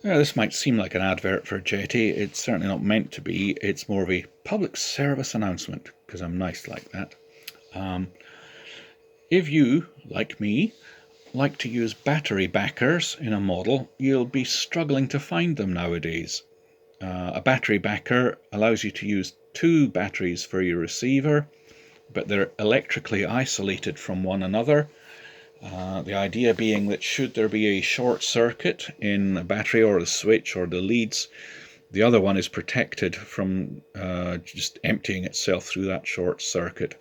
Now, this might seem like an advert for Jeti. It's certainly not meant to be. It's more of a public service announcement, because I'm nice like that. Um, if you, like me, like to use battery backers in a model, you'll be struggling to find them nowadays. A battery backer allows you to use two batteries for your receiver, but they're electrically isolated from one another. The idea being that should there be a short circuit in a battery or the switch or the leads, the other one is protected from just emptying itself through that short circuit.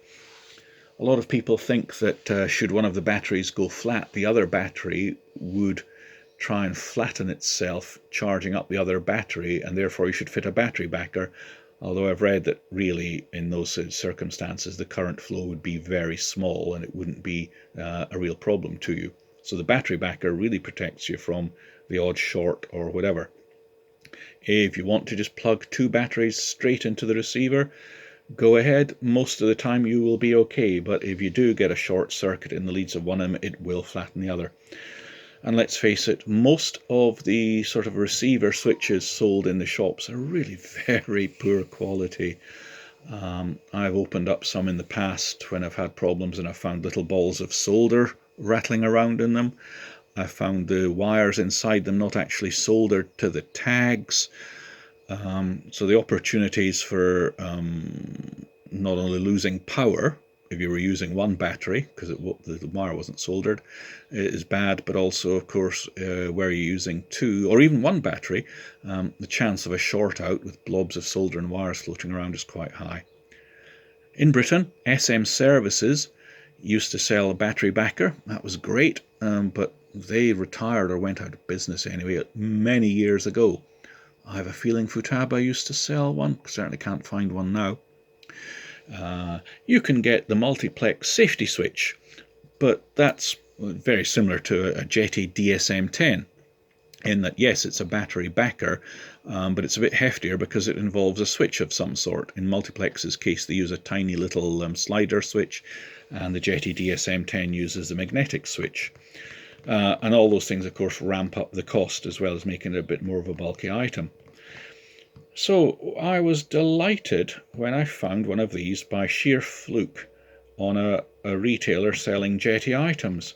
A lot of people think that should one of the batteries go flat, the other battery would try and flatten itself, charging up the other battery, and therefore you should fit a battery backer. Although I've read that really in those circumstances the current flow would be very small and it wouldn't be a real problem to you. So the battery backer really protects you from the odd short or whatever. If you want to just plug two batteries straight into the receiver, go ahead. Most of the time you will be okay, but if you do get a short circuit in the leads of one of them, it will flatten the other. And let's face it, most of the sort of receiver switches sold in the shops are really very poor quality. I've opened up some in the past when I've had problems and I've found little balls of solder rattling around in them. I've found the wires inside them not actually soldered to the tags. So the opportunities for not only losing power if you were using one battery, because the wire wasn't soldered, is bad, but also, of course, where you're using two or even one battery, the chance of a short out with blobs of solder and wires floating around is quite high. In Britain, SM Services used to sell a battery backer. That was great, but they retired or went out of business anyway many years ago. I have a feeling Futaba used to sell one. Certainly can't find one now. You can get the multiplex safety switch, but that's very similar to a Jeti DSM-10 in that, yes, it's a battery backer, but it's a bit heftier because it involves a switch of some sort. In multiplex's case, they use a tiny little slider switch, and the Jeti DSM-10 uses the magnetic switch. And all those things, of course, ramp up the cost as well as making it a bit more of a bulky item. So I was delighted when I found one of these by sheer fluke on a retailer selling Jeti items,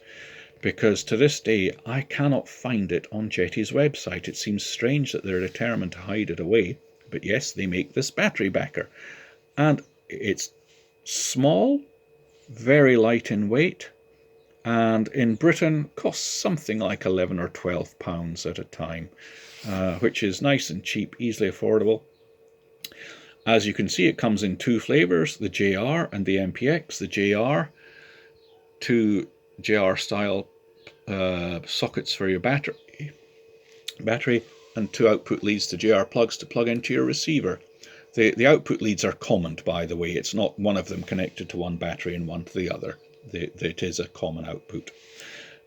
because to this day I cannot find it on Jeti's website. It seems strange that they're determined to hide it away, but yes, they make this battery backer, and it's small, very light in weight, and in Britain costs something like £11 or £12 at a time. Which is nice and cheap, easily affordable. As you can see, it comes in two flavours, the JR and the MPX. The JR, two JR style sockets for your battery, and two output leads to JR plugs to plug into your receiver. The output leads are common, by the way. It's not one of them connected to one battery and one to the other. It is a common output.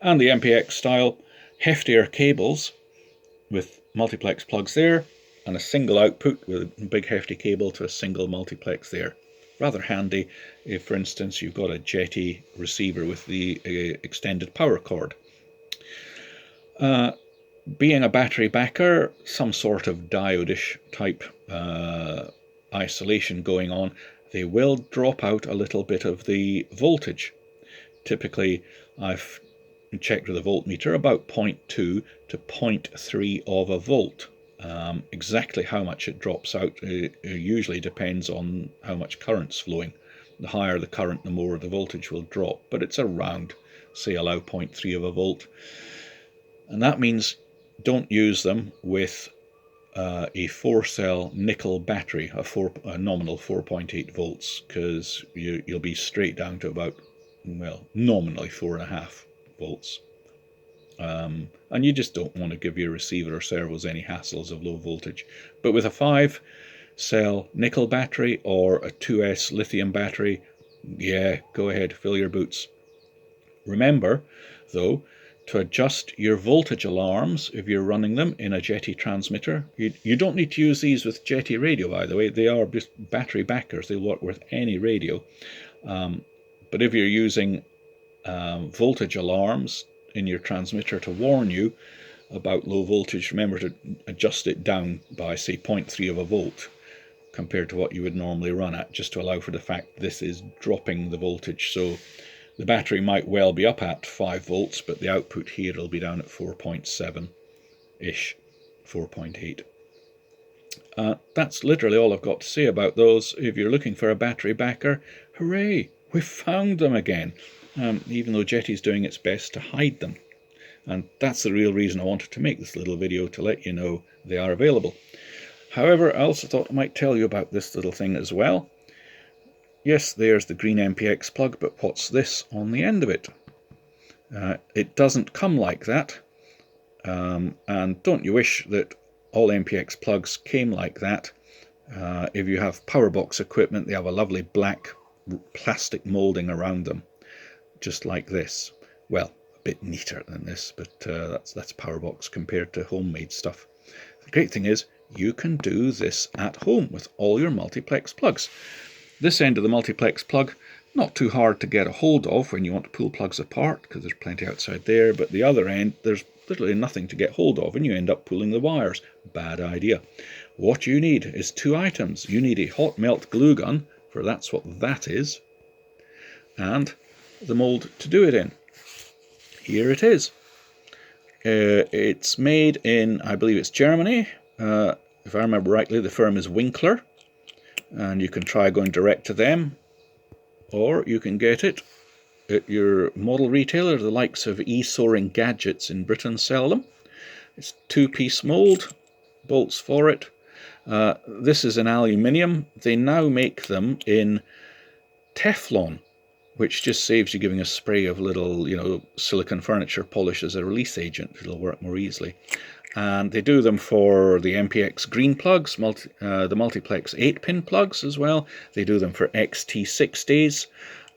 And the MPX style, heftier cables with multiplex plugs there, and a single output with a big hefty cable to a single multiplex there. Rather handy if, for instance, you've got a Jeti receiver with the extended power cord. Being a battery backer, some sort of diode-ish type isolation going on, they will drop out a little bit of the voltage. Typically, I've checked with a voltmeter, about 0.2 to 0.3 of a volt. Exactly how much it drops out usually depends on how much current's flowing. The higher the current, the more the voltage will drop, but it's around, say, allow 0.3 of a volt. And that means don't use them with a 4-cell nickel battery, a nominal 4.8 volts, because you'll be straight down to about, well, nominally 4.5 volts. And you just don't want to give your receiver or servos any hassles of low voltage. But with a 5-cell nickel battery or a 2S lithium battery, yeah, go ahead, fill your boots. Remember, though, to adjust your voltage alarms if you're running them in a Jeti transmitter. You don't need to use these with Jeti radio, by the way. They are just battery backers. They work with any radio. But if you're using voltage alarms in your transmitter to warn you, about low voltage, remember to adjust it down by, say, 0.3 of a volt compared to what you would normally run at, just to allow for the fact this is dropping the voltage. So the battery might well be up at 5 volts, but the output here will be down at 4.7-ish, 4.8. That's literally all I've got to say about those. If you're looking for a battery backer, hooray, we found them again, even though Jeti's doing its best to hide them. And that's the real reason I wanted to make this little video, to let you know they are available. However, I also thought I might tell you about this little thing as well. Yes, there's the green MPX plug, but what's this on the end of it? It doesn't come like that, and don't you wish that all MPX plugs came like that? If you have power box equipment, they have a lovely black plastic moulding around them, just like this. Well, a bit neater than this, but that's power box compared to homemade stuff. The great thing is, you can do this at home with all your multiplex plugs. This end of the multiplex plug, not too hard to get a hold of when you want to pull plugs apart, because there's plenty outside there, but the other end, there's literally nothing to get hold of, and you end up pulling the wires. Bad idea. What you need is 2 items. You need a hot melt glue gun, for that's what that is, and the mould to do it in. Here it is. It's made in, I believe it's Germany. If I remember rightly, the firm is Winkler, and you can try going direct to them, or you can get it at your model retailer. The likes of E-Soaring Gadgets in Britain sell them. It's 2-piece mould, bolts for it. This is an aluminium. They now make them in Teflon, which just saves you giving a spray of little, silicon furniture polish as a release agent. It'll work more easily. And they do them for the MPX green plugs, the multiplex 8-pin plugs as well. They do them for XT60s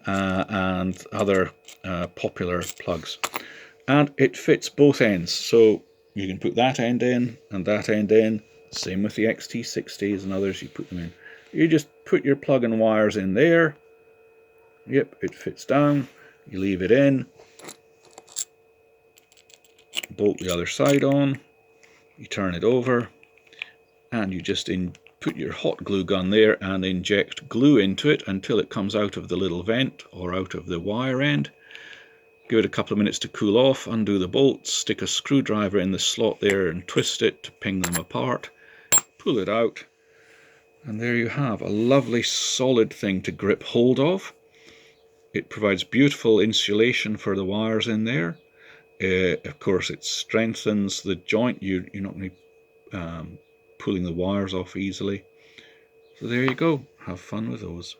and other popular plugs. And it fits both ends, so you can put that end in and that end in. Same with the XT60s and others, you put them in. You just put your plug and wires in there. Yep, it fits down. You leave it in. Bolt the other side on. You turn it over, and you just put your hot glue gun there and inject glue into it until it comes out of the little vent or out of the wire end. Give it a couple of minutes to cool off, undo the bolts, stick a screwdriver in the slot there and twist it to ping them apart. Pull it out, and there you have a lovely solid thing to grip hold of. It provides beautiful insulation for the wires in there. Of course, it strengthens the joint. You're not going to be pulling the wires off easily. So there you go. Have fun with those.